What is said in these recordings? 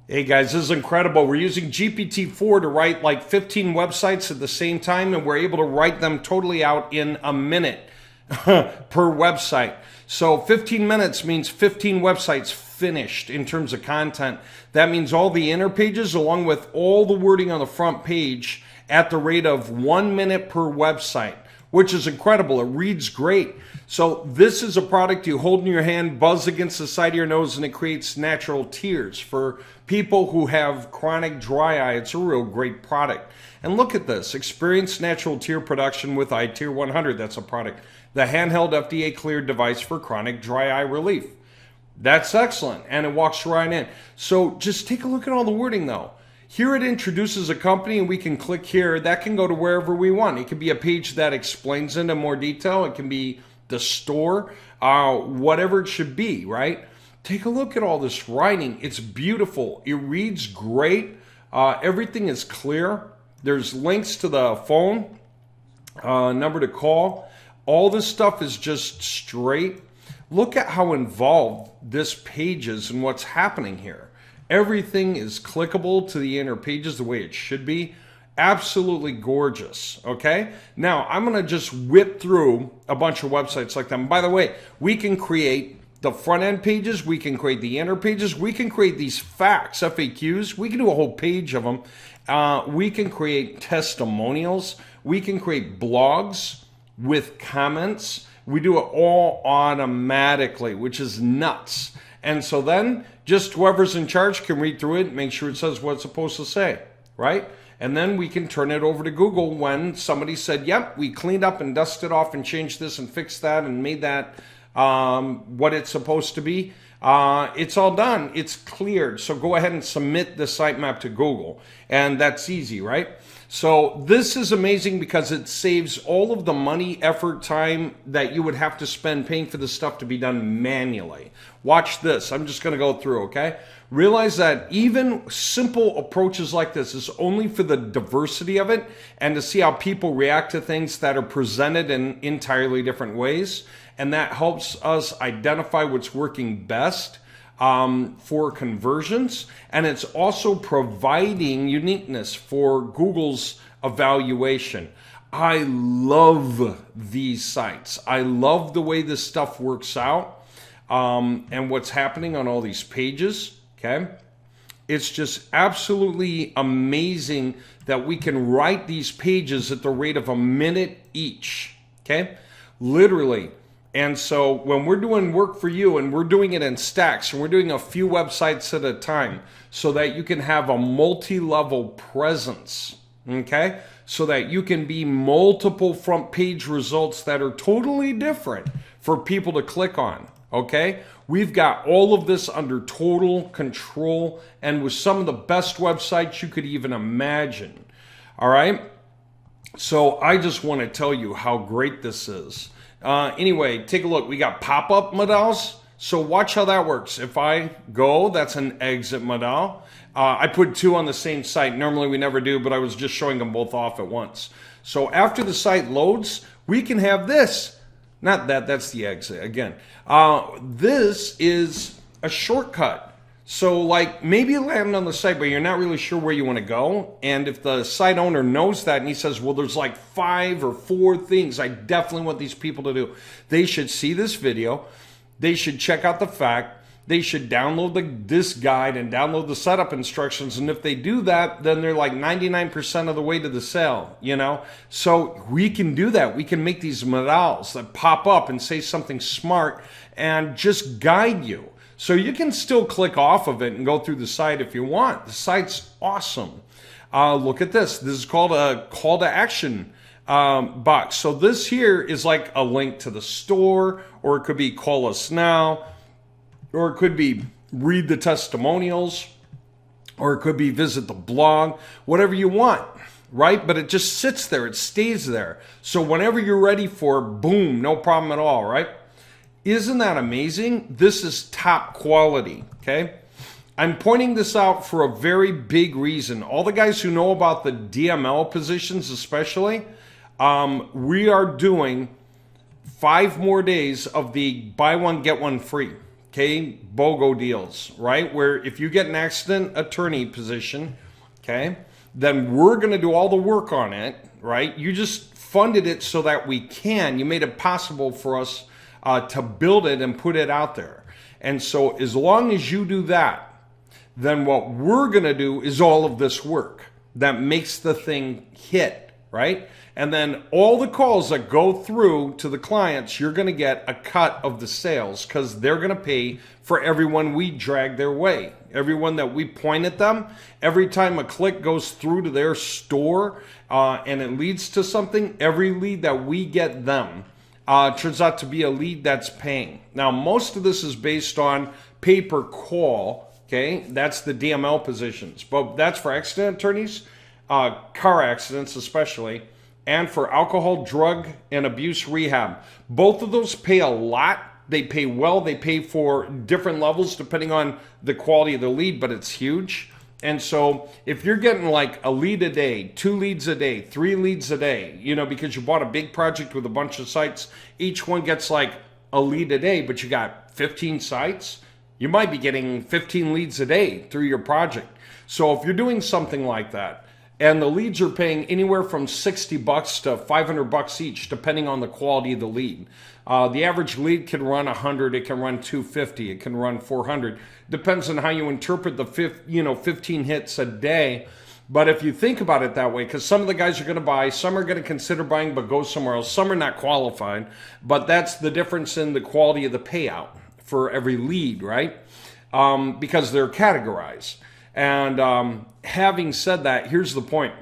Hey guys, this is incredible. We're using GPT-4 to write like 15 websites at the same time, and we're able to write them totally out in a minute per website. So 15 minutes means 15 websites finished in terms of content. That means all the inner pages along with all the wording on the front page at the rate of 1 minute per website, which is incredible. It reads great. So this is a product you hold in your hand, buzz against the side of your nose, and it creates natural tears. For people who have chronic dry eye, it's a real great product. And look at this, experience natural tear production with iTear 100. That's a product. The handheld FDA cleared device for chronic dry eye relief. That's excellent, and it walks right in. So just take a look at all the wording though. Here it introduces a company, and we can click here. That can go to wherever we want. It can be a page that explains it in more detail. It can be the store, whatever it should be, right? Take a look at all this writing. It's beautiful. It reads great. Everything is clear. There's links to the phone, number to call. All this stuff is just straight. Look at how involved this page is and what's happening here. Everything is clickable to the inner pages the way it should be. Absolutely gorgeous, okay? Now, I'm going to just whip through a bunch of websites like that. And by the way, we can create the front end pages, we can create the inner pages, we can create these facts, FAQs, we can do a whole page of them. We can create testimonials, we can create blogs with comments. We do it all automatically, which is nuts. And so then just whoever's in charge can read through it, make sure it says what it's supposed to say, right? And then we can turn it over to Google when somebody said, yep, we cleaned up and dusted off and changed this and fixed that and made that what it's supposed to be. It's all done. It's cleared. So go ahead and submit the sitemap to Google. And that's easy, right? So this is amazing because it saves all of the money, effort, time that you would have to spend paying for this stuff to be done manually. Watch this. I'm just going to go through, okay? Realize that even simple approaches like this is only for the diversity of it and to see how people react to things that are presented in entirely different ways. And that helps us identify what's working best for conversions, and it's also providing uniqueness for Google's evaluation. I love these sites. I love the way this stuff works out and what's happening on all these pages, okay? It's just absolutely amazing that we can write these pages at the rate of a minute each, okay? Literally. And so when we're doing work for you and we're doing it in stacks and we're doing a few websites at a time so that you can have a multi-level presence, okay? So that you can be multiple front page results that are totally different for people to click on, okay? We've got all of this under total control and with some of the best websites you could even imagine, all right? So I just want to tell you how great this is. Anyway, take a look. We got pop-up modals. So watch how that works. If I go, that's an exit modal. I put two on the same site. Normally we never do, but I was just showing them both off at once. So after the site loads, we can have this. Not that, that's the exit again. This is a shortcut. So like maybe you land on the site, but you're not really sure where you want to go. And if the site owner knows that and he says, well, there's like 5 or 4 things I definitely want these people to do. They should see this video. They should check out the fact. They should download this guide and download the setup instructions. And if they do that, then they're like 99% of the way to the sale, you know? So we can do that. We can make these modals that pop up and say something smart and just guide you. So you can still click off of it and go through the site if you want. The site's awesome. Look at this. This is called a call to action box. So this here is like a link to the store, or it could be call us now, or it could be read the testimonials, or it could be visit the blog, whatever you want, right? But it just sits there. It stays there. So whenever you're ready for, boom, no problem at all, right? Isn't that amazing? This is top quality, okay? I'm pointing this out for a very big reason. All the guys who know about the DML positions especially, we are doing 5 more days of the buy one, get one free. okay, BOGO deals, right? Where if you get an accident attorney position, okay, then we're going to do all the work on it, right? You just funded it so that we can. You made it possible for us to build it and put it out there. And so as long as you do that, then what we're going to do is all of this work that makes the thing hit, right? And then all the calls that go through to the clients, you're going to get a cut of the sales because they're going to pay for everyone we drag their way. Everyone that we point at them, every time a click goes through to their store and it leads to something, every lead that we get them turns out to be a lead that's paying. Now, most of this is based on pay per call. Okay, that's the DML positions, but that's for accident attorneys, car accidents especially, and for alcohol, drug, and abuse rehab. Both of those pay a lot. They pay well. They pay for different levels depending on the quality of the lead, but it's huge. And so if you're getting like a lead a day, 2 leads a day, 3 leads a day, you know, because you bought a big project with a bunch of sites, each one gets like a lead a day, but you got 15 sites, you might be getting 15 leads a day through your project. So if you're doing something like that, and the leads are paying anywhere from $60 to $500 each, depending on the quality of the lead. The average lead can run 100, it can run 250, it can run 400. Depends on how you interpret the 15 hits a day. But if you think about it that way, because some of the guys are going to buy, some are going to consider buying but go somewhere else, some are not qualified. But that's the difference in the quality of the payout for every lead, right? Because they're categorized. And having said that, here's the point.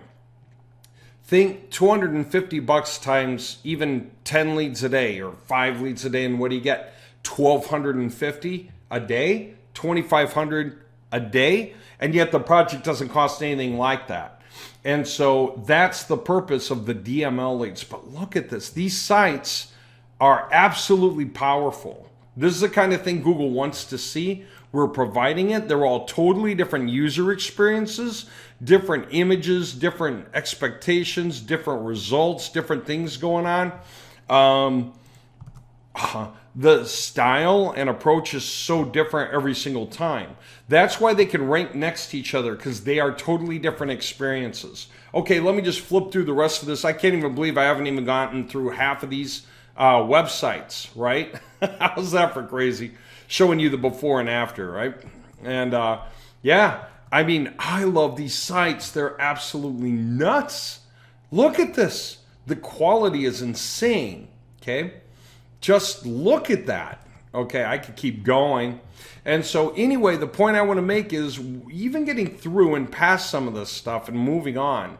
Think $250 times even 10 leads a day or 5 leads a day, and what do you get? $1,250 a day, $2,500 a day, and yet the project doesn't cost anything like that. And so that's the purpose of the DML leads. But look at this. These sites are absolutely powerful. This is the kind of thing Google wants to see. We're providing it. They're all totally different user experiences, different images, different expectations, different results, different things going on. The style and approach is so different every single time. That's why they can rank next to each other, because they are totally different experiences. Okay, let me just flip through the rest of this. I can't even believe I haven't even gotten through half of these websites, right? How's that for crazy? Showing you the before and after, right? And yeah, I mean, I love these sites. They're absolutely nuts. Look at this. The quality is insane, okay? Just look at that. Okay, I could keep going. And so anyway, the point I want to make is even getting through and past some of this stuff and moving on.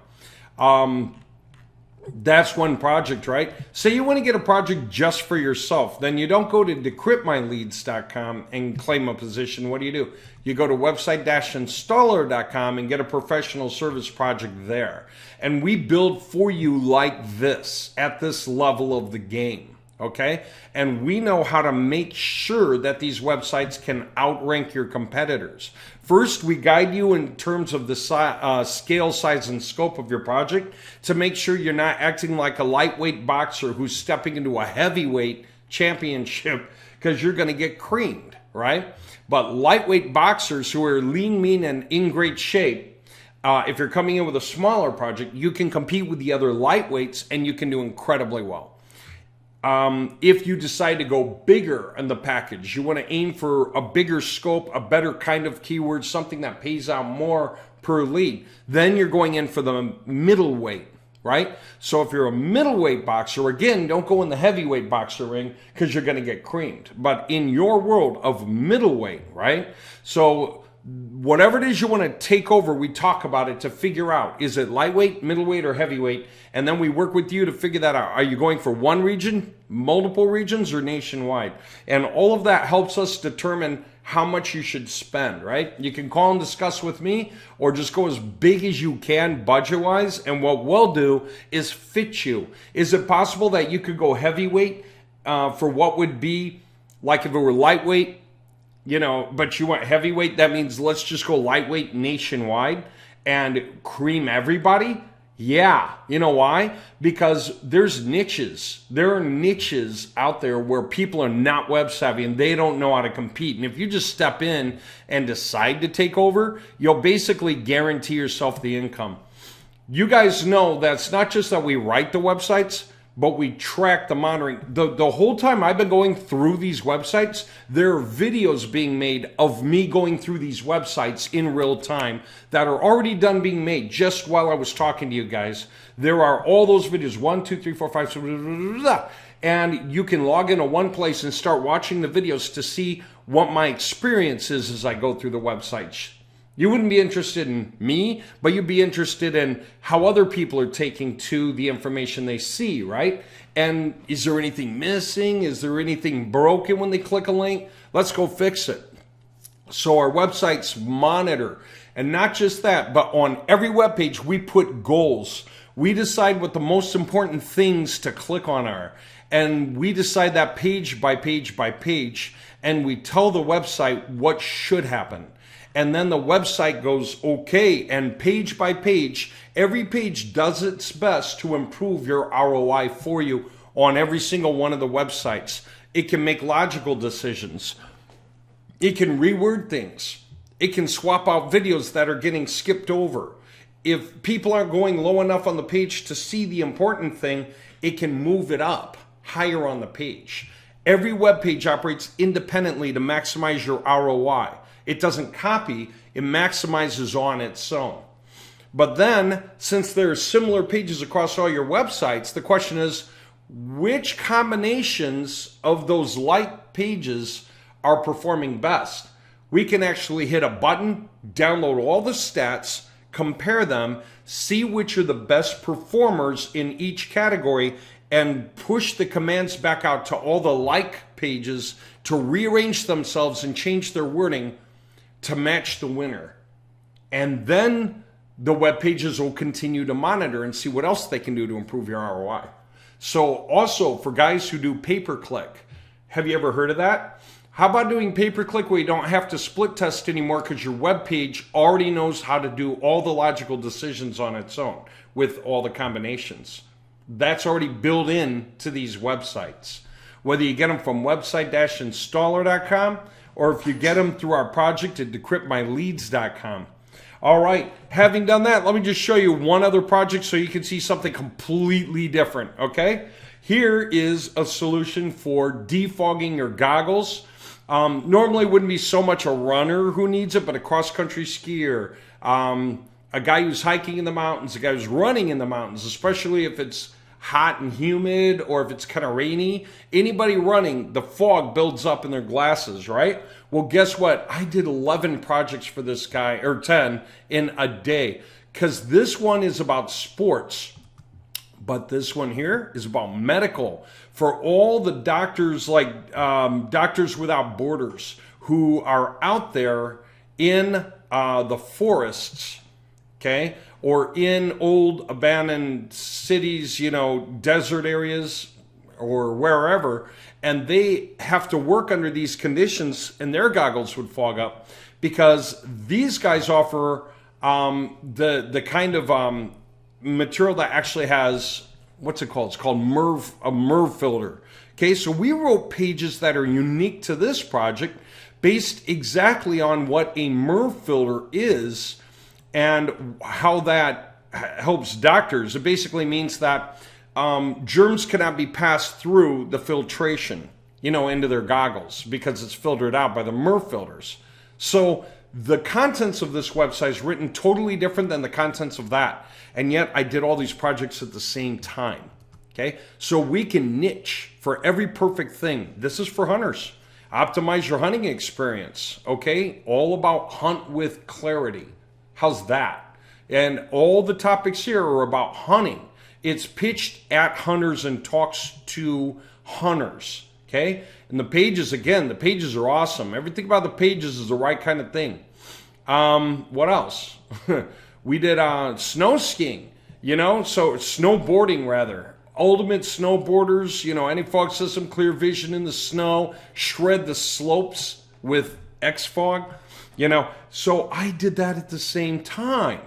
That's one project, right? Say you want to get a project just for yourself. Then you don't go to decryptmyleads.com and claim a position. What do? You go to website-installer.com and get a professional service project there. And we build for you like this, at this level of the game. Okay? And we know how to make sure that these websites can outrank your competitors. First, we guide you in terms of the scale, size, and scope of your project to make sure you're not acting like a lightweight boxer who's stepping into a heavyweight championship, because you're going to get creamed, right? But lightweight boxers who are lean, mean, and in great shape, if you're coming in with a smaller project, you can compete with the other lightweights and you can do incredibly well. If you decide to go bigger in the package, you want to aim for a bigger scope, a better kind of keyword, something that pays out more per lead, then you're going in for the middleweight, right? So if you're a middleweight boxer, again, don't go in the heavyweight boxer ring because you're going to get creamed. But in your world of middleweight, right? So whatever it is you want to take over, we talk about it to figure out, is it lightweight, middleweight, or heavyweight? And then we work with you to figure that out. Are you going for one region, multiple regions, or nationwide? And all of that helps us determine how much you should spend, right? You can call and discuss with me, or just go as big as you can budget-wise. And what we'll do is fit you. Is it possible that you could go heavyweight for what would be, like if it were lightweight, you know, but you want heavyweight? That means let's just go lightweight nationwide and cream everybody. Yeah, you know why? Because there's niches. There are niches out there where people are not web savvy and they don't know how to compete. And if you just step in and decide to take over, you'll basically guarantee yourself the income. You guys know that's not just that we write the websites, but we track the monitoring. The whole time I've been going through these websites, there are videos being made of me going through these websites in real time that are already done being made just while I was talking to you guys. There are all those videos, 1, 2, 3, 4, 5, 6, and you can log into one place and start watching the videos to see what my experience is as I go through the websites. You wouldn't be interested in me, but you'd be interested in how other people are taking to the information they see, right? And is there anything missing? Is there anything broken when they click a link? Let's go fix it. So our websites monitor. And not just that, but on every web page, we put goals. We decide what the most important things to click on are. And we decide that page by page by page. And we tell the website what should happen. And then the website goes okay, and page by page, every page does its best to improve your ROI for you on every single one of the websites. It can make logical decisions. It can reword things. It can swap out videos that are getting skipped over. If people aren't going low enough on the page to see the important thing, it can move it up higher on the page. Every web page operates independently to maximize your ROI. It doesn't copy, it maximizes on its own. But then, since there are similar pages across all your websites, the question is, which combinations of those like pages are performing best? We can actually hit a button, download all the stats, compare them, see which are the best performers in each category, and push the commands back out to all the like pages to rearrange themselves and change their wording to match the winner. And then the web pages will continue to monitor and see what else they can do to improve your ROI. So also for guys who do pay-per-click, have you ever heard of that? How about doing pay-per-click where you don't have to split test anymore because your web page already knows how to do all the logical decisions on its own with all the combinations. That's already built in to these websites. Whether you get them from website-installer.com or if you get them through our project at decryptmyleads.com. All right, having done that, let me just show you one other project so you can see something completely different, okay? Here is a solution for defogging your goggles. Normally it wouldn't be so much a runner who needs it, but a cross-country skier, a guy who's hiking in the mountains, a guy who's running in the mountains, especially if it's hot and humid or if it's kind of rainy. Anybody running, the fog builds up in their glasses, right? Well, guess what? I did 11 projects for this guy, or 10 in a day, because this one is about sports. But this one here is about medical. For all the doctors like Doctors Without Borders who are out there in the forests, okay, or in old abandoned cities, you know, desert areas or wherever, and they have to work under these conditions and their goggles would fog up because these guys offer the kind of material that actually has, what's it called? It's called a MERV filter. Okay, so we wrote pages that are unique to this project based exactly on what a MERV filter is and how that helps doctors. It basically means that germs cannot be passed through the filtration, you know, into their goggles because it's filtered out by the MERV filters. So the contents of this website is written totally different than the contents of that. And yet I did all these projects at the same time. Okay, so we can niche for every perfect thing. This is for hunters. Optimize your hunting experience. Okay, all about hunt with clarity. How's that? And all the topics here are about hunting. It's pitched at hunters and talks to hunters. Okay, and the pages, again, the pages are awesome. Everything about the pages is the right kind of thing. What else? We did snow skiing, you know, so snowboarding rather. Ultimate snowboarders, you know, anti-fog system, clear vision in the snow, shred the slopes with X-Fog, you know. So I did that at the same time,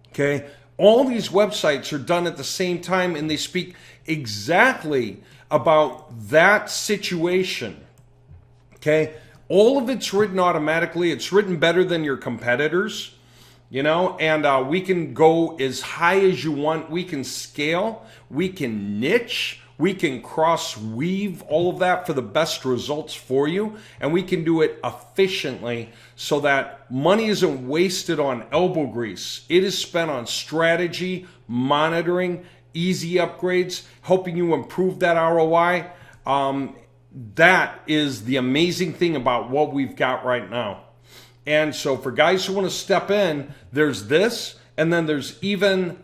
okay? All these websites are done at the same time, and they speak exactly about that situation. Okay? All of it's written automatically. It's written better than your competitors, and we can go as high as you want. We can scale. We can niche. We can cross-weave all of that for the best results for you, and we can do it efficiently so that money isn't wasted on elbow grease. It is spent on strategy, monitoring, easy upgrades, helping you improve that ROI. That is the amazing thing about what we've got right now. And so for guys who want to step in, there's this, and then there's even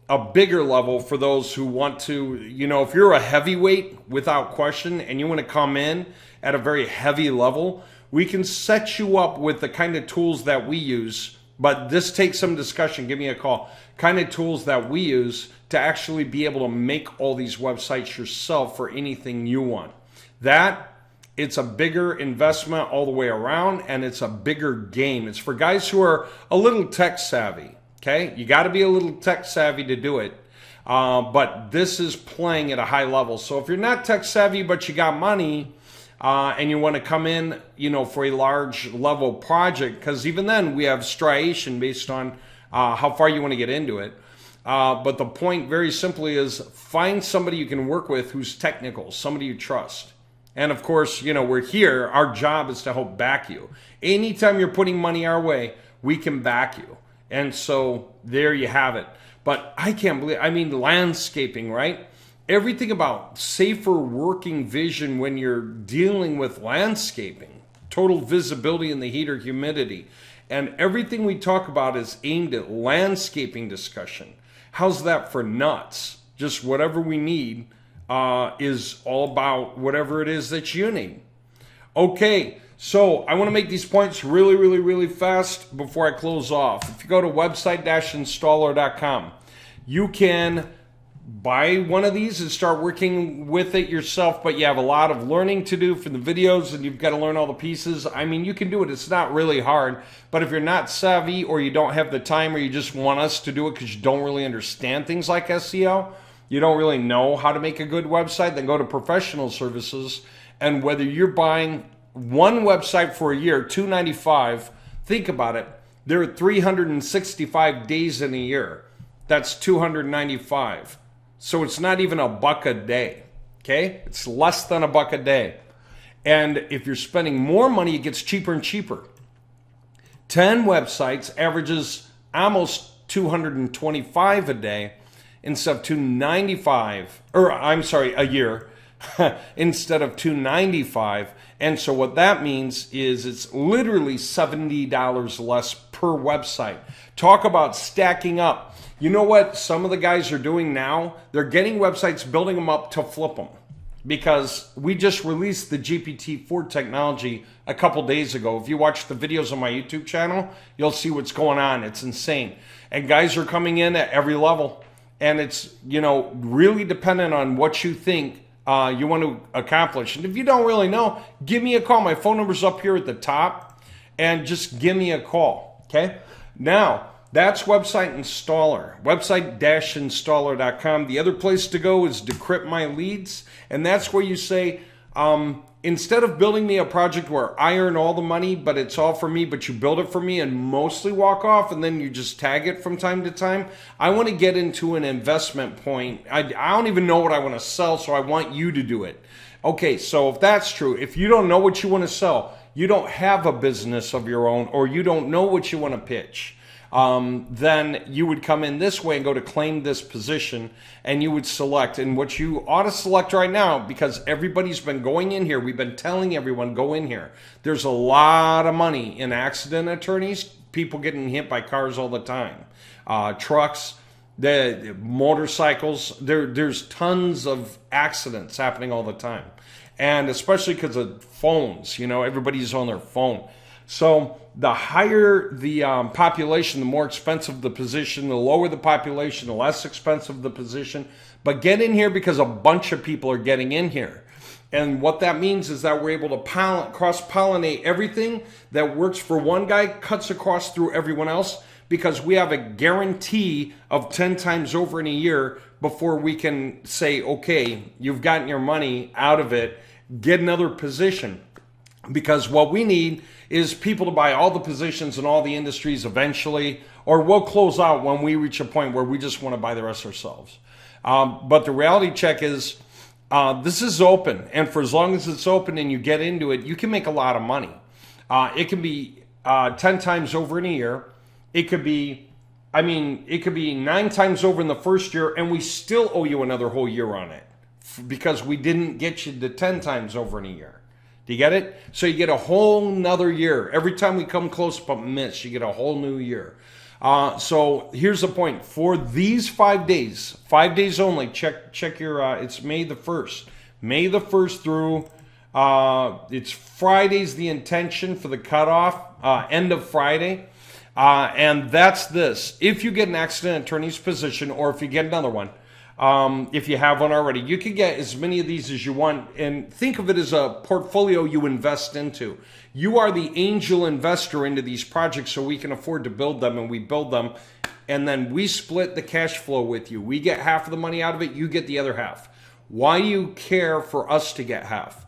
a bigger level for those who want to, if you're a heavyweight without question and you want to come in at a very heavy level, we can set you up with the kind of tools that we use. But this takes some discussion. Give me a call. Kind of tools that we use to actually be able to make all these websites yourself for anything you want. It's a bigger investment all the way around, and it's a bigger game. It's for guys who are a little tech savvy. Okay, you got to be a little tech savvy to do it, but this is playing at a high level. So if you're not tech savvy but you got money and you want to come in, for a large level project, because even then we have striation based on how far you want to get into it. But the point very simply is find somebody you can work with who's technical, somebody you trust. And of course, we're here. Our job is to help back you. Anytime you're putting money our way, we can back you. And so there you have it. But I can't believe, landscaping, right? Everything about safer working vision when you're dealing with landscaping, total visibility in the heat or humidity. And everything we talk about is aimed at landscaping discussion. How's that for nuts? Just whatever we need is all about whatever it is that you need. Okay. So I want to make these points really, really, really fast before I close off. If you go to website-installer.com, you can buy one of these and start working with it yourself, but you have a lot of learning to do for the videos and you've got to learn all the pieces. You can do it. It's not really hard, but if you're not savvy or you don't have the time or you just want us to do it because you don't really understand things like SEO, you don't really know how to make a good website, then go to professional services. And whether you're buying one website for a year, $295. Think about it. There are 365 days in a year. That's $295. So it's not even $1 a day. Okay? It's less than $1 a day. And if you're spending more money, it gets cheaper and cheaper. 10 websites averages almost $225 a day instead of a year instead of $295. And so what that means is it's literally $70 less per website. Talk about stacking up. You know what some of the guys are doing now? They're getting websites, building them up to flip them. Because we just released the GPT-4 technology a couple days ago. If you watch the videos on my YouTube channel, you'll see what's going on. It's insane. And guys are coming in at every level. And it's, really dependent on what you think you want to accomplish. And if you don't really know, give me a call. My phone number's up here at the top, and just give me a call. Okay? Now, that's Website Installer, website-installer.com. The other place to go is Decrypt My Leads, and that's where you say, instead of building me a project where I earn all the money, but it's all for me, but you build it for me and mostly walk off and then you just tag it from time to time, I want to get into an investment point. I don't even know what I want to sell, so I want you to do it. Okay, so if that's true, if you don't know what you want to sell, you don't have a business of your own, or you don't know what you want to pitch, then you would come in this way and go to claim this position, and you would select. And what you ought to select right now, because everybody's been going in here, we've been telling everyone, go in here. There's a lot of money in accident attorneys, people getting hit by cars all the time, trucks, the motorcycles. There's tons of accidents happening all the time. And especially because of phones, everybody's on their phone. So the higher the population, the more expensive the position. The lower the population, the less expensive the position. But get in here because a bunch of people are getting in here. And what that means is that we're able to cross-pollinate everything that works for one guy, cuts across through everyone else. because we have a guarantee of 10 times over in a year before we can say, okay, you've gotten your money out of it, get another position. Because what we need is people to buy all the positions in all the industries eventually, or we'll close out when we reach a point where we just want to buy the rest ourselves. But the reality check is this is open, and for as long as it's open and you get into it, you can make a lot of money. It can be 10 times over in a year. It could be 9 times over in the first year, and we still owe you another whole year on it because we didn't get you to 10 times over in a year. Do you get it? So you get a whole nother year. Every time we come close but miss, you get a whole new year. So here's the point. For these 5 days only, check your, it's May the 1st. May the 1st through, it's Friday's the intention for the cutoff, end of Friday. And that's this. If you get an accident attorney's position, or if you get another one, if you have one already, you can get as many of these as you want, and think of it as a portfolio you invest into. You are the angel investor into these projects so we can afford to build them, and we build them, and then we split the cash flow with you. We get half of the money out of it, you get the other half. Why do you care for us to get half?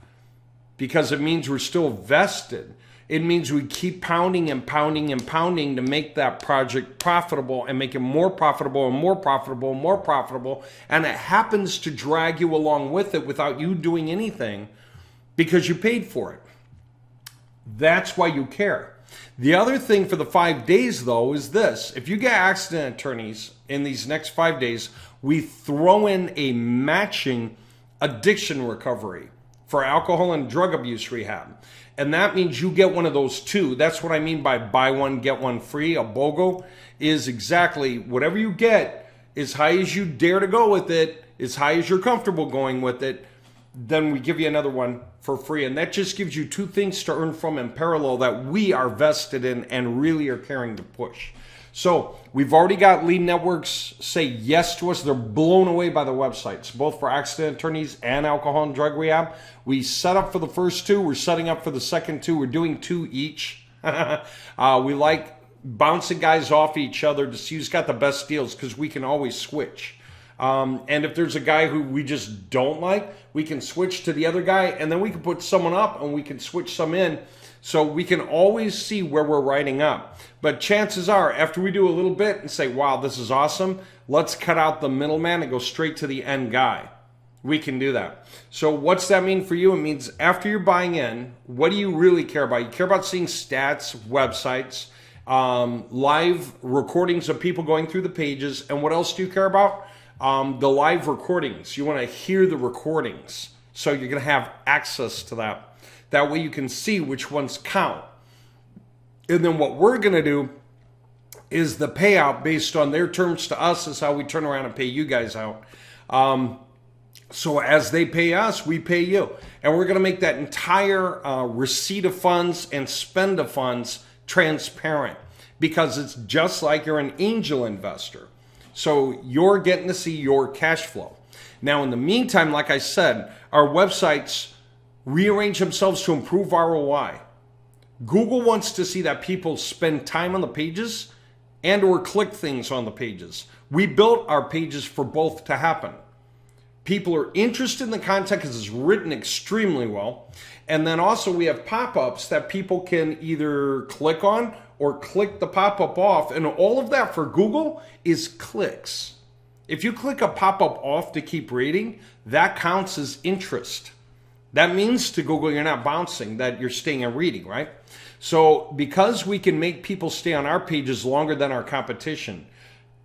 Because it means we're still vested. It means we keep pounding and pounding and pounding to make that project profitable and make it more profitable and more profitable and more profitable. And it happens to drag you along with it without you doing anything because you paid for it. That's why you care. The other thing for the 5 days, though, is this. If you get accident attorneys in these next 5 days, we throw in a matching addiction recovery for alcohol and drug abuse rehab. And that means you get one of those too. That's what I mean by buy one, get one free. A BOGO is exactly whatever you get, as high as you dare to go with it, as high as you're comfortable going with it, then we give you another one for free. And that just gives you two things to earn from in parallel that we are vested in and really are caring to push. So we've already got lead networks say yes to us. They're blown away by the websites, both for accident attorneys and alcohol and drug rehab. We set up for the first two. We're setting up for the second two. We're doing two each. We like bouncing guys off each other to see who's got the best deals because we can always switch. And if there's a guy who we just don't like, we can switch to the other guy, and then we can put someone up and we can switch some in. So we can always see where we're writing up. But chances are, after we do a little bit and say, wow, this is awesome, let's cut out the middleman and go straight to the end guy. We can do that. So what's that mean for you? It means after you're buying in, what do you really care about? You care about seeing stats, websites, live recordings of people going through the pages. And what else do you care about? The live recordings. You want to hear the recordings. So you're going to have access to that. That way you can see which ones count. And then what we're going to do is the payout based on their terms to us is how we turn around and pay you guys out. So as they pay us, we pay you. And we're going to make that entire receipt of funds and spend of funds transparent because it's just like you're an angel investor. So you're getting to see your cash flow. Now, in the meantime, like I said, our websites rearrange themselves to improve ROI. Google wants to see that people spend time on the pages and or click things on the pages. We built our pages for both to happen. People are interested in the content because it's written extremely well. And then also we have pop-ups that people can either click on or click the pop-up off. And all of that for Google is clicks. If you click a pop-up off to keep reading, that counts as interest. That means to Google you're not bouncing, that you're staying and reading, right? So because we can make people stay on our pages longer than our competition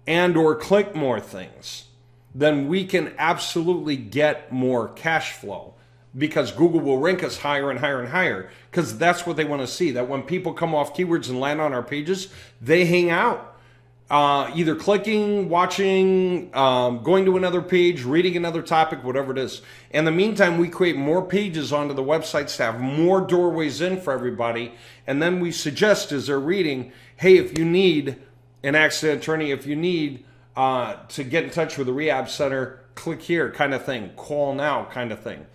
and or click more things, then we can absolutely get more cash flow because Google will rank us higher and higher and higher because that's what they want to see, that when people come off keywords and land on our pages, they hang out. Either clicking, watching, going to another page, reading another topic, whatever it is. In the meantime, we create more pages onto the websites to have more doorways in for everybody. And then we suggest as they're reading, hey, if you need an accident attorney, if you need to get in touch with the rehab center, click here kind of thing, call now kind of thing.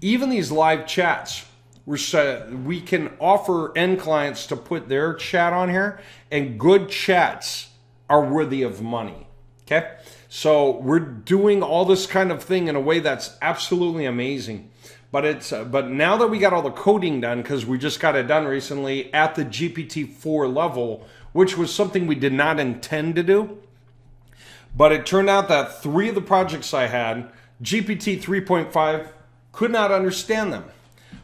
Even these live chats, we can offer end clients to put their chat on here, and good chats are worthy of money. Okay? So we're doing all this kind of thing in a way that's absolutely amazing. But now that we got all the coding done, because we just got it done recently at the GPT-4 level, which was something we did not intend to do, but it turned out that 3 of the projects I had, GPT 3.5 could not understand them.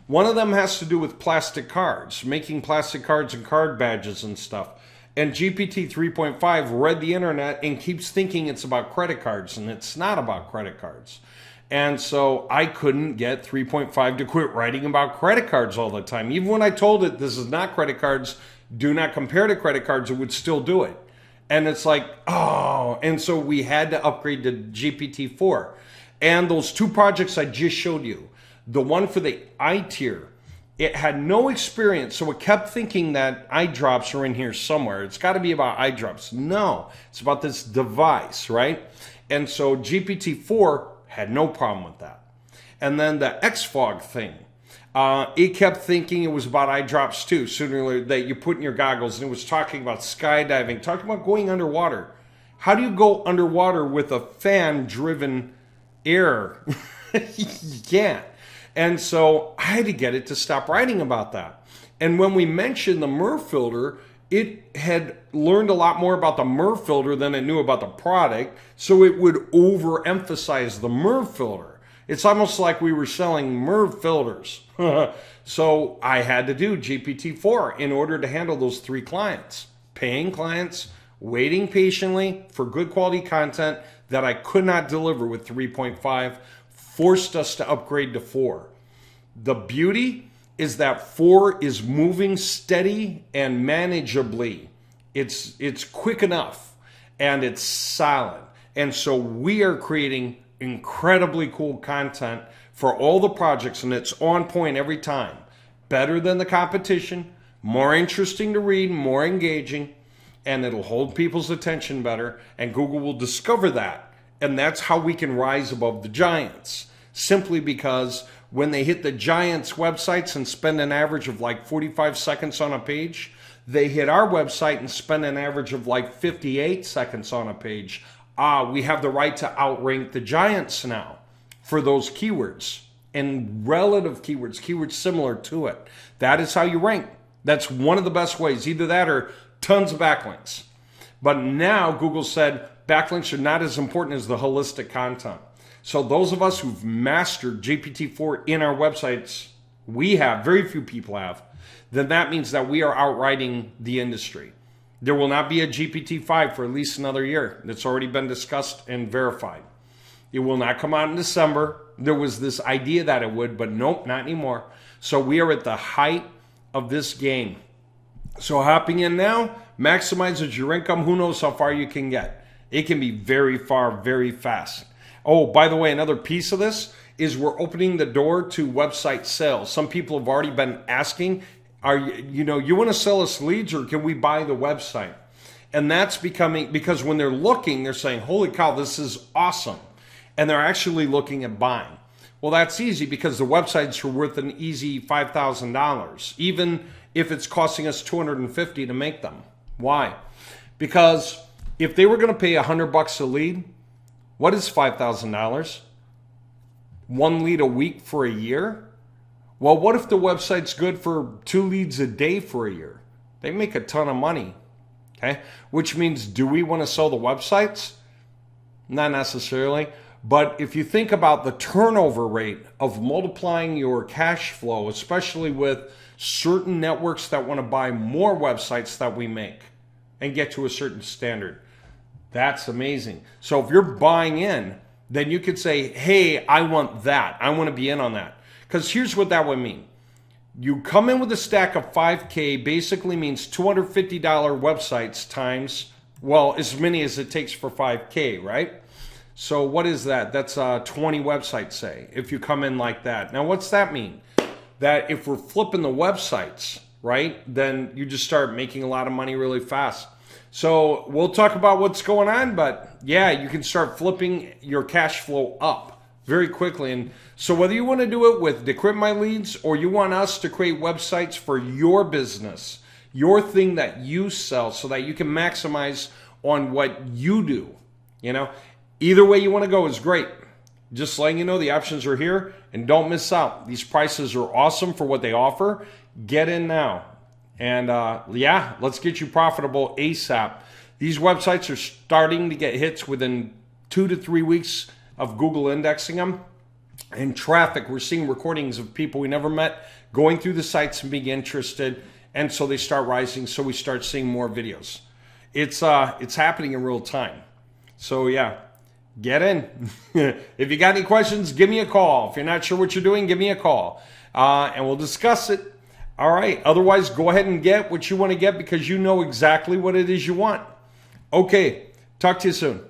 One of them has to do with plastic cards, making plastic cards and card badges and stuff. And GPT 3.5 read the internet and keeps thinking it's about credit cards, and it's not about credit cards. And so I couldn't get 3.5 to quit writing about credit cards all the time. Even when I told it this is not credit cards, do not compare to credit cards, it would still do it. And it's like, oh, and so we had to upgrade to GPT-4. And those 2 projects I just showed you, the one for the eye tier, it had no experience, so it kept thinking that eye drops are in here somewhere. It's got to be about eye drops. No, it's about this device, right? And so GPT-4 had no problem with that. And then the XFog thing, it kept thinking it was about eye drops too, sooner or later, that you put in your goggles, and it was talking about skydiving, talking about going underwater. How do you go underwater with a fan-driven air? You can't. And so I had to get it to stop writing about that. And when we mentioned the MER filter, it had learned a lot more about the MER filter than it knew about the product, so it would overemphasize the MER filter. It's almost like we were selling MER filters. So I had to do GPT-4 in order to handle those 3 clients. Paying clients, waiting patiently for good quality content that I could not deliver with 3.5, forced us to upgrade to 4. The beauty is that 4 is moving steady and manageably. It's quick enough, and it's solid. And so we are creating incredibly cool content for all the projects, and it's on point every time. Better than the competition, more interesting to read, more engaging, and it'll hold people's attention better, and Google will discover that. And that's how we can rise above the giants. Simply because when they hit the giants' websites and spend an average of like 45 seconds on a page, they hit our website and spend an average of like 58 seconds on a page. We have the right to outrank the giants now for those keywords and relative keywords similar to it. That is how you rank. That's one of the best ways. Either that or tons of backlinks. But now Google said backlinks are not as important as the holistic content. So those of us who've mastered GPT-4 in our websites, we have, very few people have, then that means that we are outriding the industry. There will not be a GPT-5 for at least another year. That's already been discussed and verified. It will not come out in December. There was this idea that it would, but nope, not anymore. So we are at the height of this game. So hopping in now maximizes your income. Who knows how far you can get? It can be very far, very fast. Oh, by the way, another piece of this is we're opening the door to website sales. Some people have already been asking, you want to sell us leads, or can we buy the website? And that's becoming, because when they're looking, they're saying, holy cow, this is awesome. And they're actually looking at buying. Well, that's easy because the websites are worth an easy $5,000, even if it's costing us $250 to make them. Why? Because if they were going to pay $100 a lead, what is $5,000? 1 lead a week for a year? Well, what if the website's good for 2 leads a day for a year? They make a ton of money, okay? Which means, do we want to sell the websites? Not necessarily. But if you think about the turnover rate of multiplying your cash flow, especially with certain networks that want to buy more websites that we make and get to a certain standard, that's amazing. So if you're buying in, then you could say, hey, I want that. I want to be in on that. Because here's what that would mean. You come in with a stack of 5K, basically means $250 websites times, well, as many as it takes for 5K, right? So what is that? That's 20 websites, say, if you come in like that. Now, what's that mean? That if we're flipping the websites, right, then you just start making a lot of money really fast. So we'll talk about what's going on, but yeah, you can start flipping your cash flow up very quickly. And so whether you want to do it with Decrypt My Leads or you want us to create websites for your business, your thing that you sell so that you can maximize on what you do, either way you want to go is great. Just letting you know the options are here and don't miss out. These prices are awesome for what they offer. Get in now. And let's get you profitable ASAP. These websites are starting to get hits within 2 to 3 weeks of Google indexing them. And traffic, we're seeing recordings of people we never met going through the sites and being interested. And so they start rising. So we start seeing more videos. It's happening in real time. So yeah, get in. If you got any questions, give me a call. If you're not sure what you're doing, give me a call. And we'll discuss it. All right. Otherwise, go ahead and get what you want to get because you know exactly what it is you want. Okay. Talk to you soon.